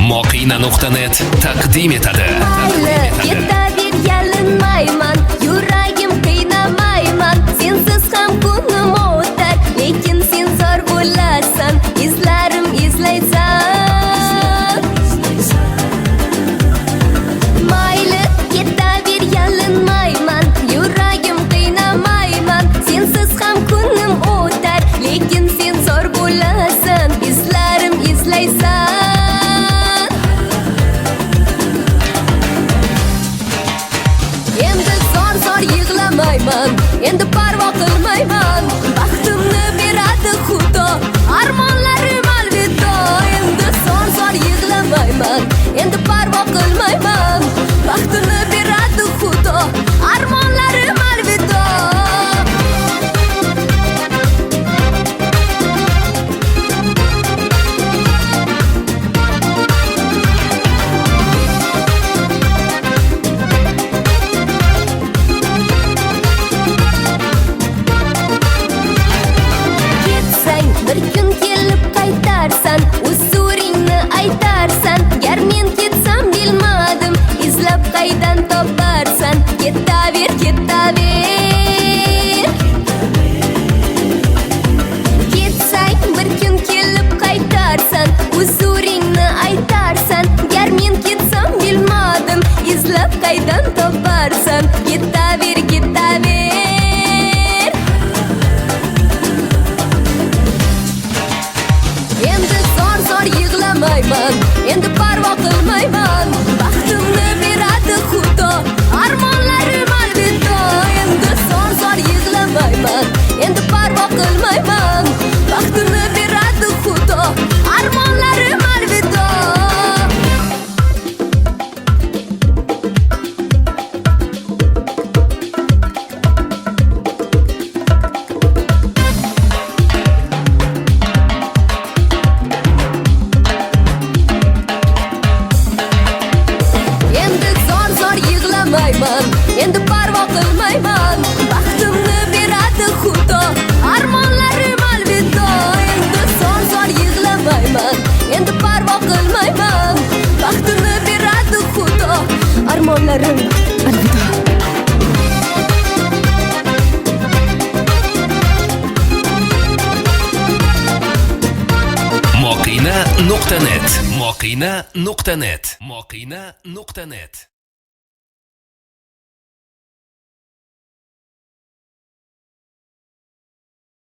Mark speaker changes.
Speaker 1: Moqina.net taqdim etadi.
Speaker 2: Mayli, ketaver yalinmayman, yuragim qiynamayman. Sensiz ham kunim o'tar, lekin sen zor bo'lasan, izlarim izlaysan. Mayli, ketaver yalinmayman, yuragim qiynamayman. Sensiz ham kunim o'tar, lekin sen zor bo'lasan, izlarim izlaysan. Endi parvo qilmayman, baxtimni beradi Xudo, armonlarim alvido. Endi zor yig'lamayman, endi parvo qilmayman, baxtimni beradi Xudo, armonlarim alvido. Bir kun kelib qaytarsan, usuringni aytarsan. Gar men ketsam bilmadim, izlab qaydan toparsan. Ketaver, ketaver. Ketsang bir kun kelib qaytarsan, usuringni aytarsan. Gar men ketsam bilmadim, izlab qaydan toparsan. Ketaver, ketaver. Endi parvo qilmayman, baxtimni beradi Xudo, armonlarim alvido. Endi zor yig'lamayman, endi parvo qilmayman, baxtimni beradi Xudo, armonlarim alvido. Endi parvo qilmayman, baxtimni beradi Xudo, armonlarim alvido. Endi zor yig'lamayman, endi parvo qilmayman, baxtimni beradi Xudo, armonlarim alvido.
Speaker 1: Moqina.net Moqina.net Moqina.net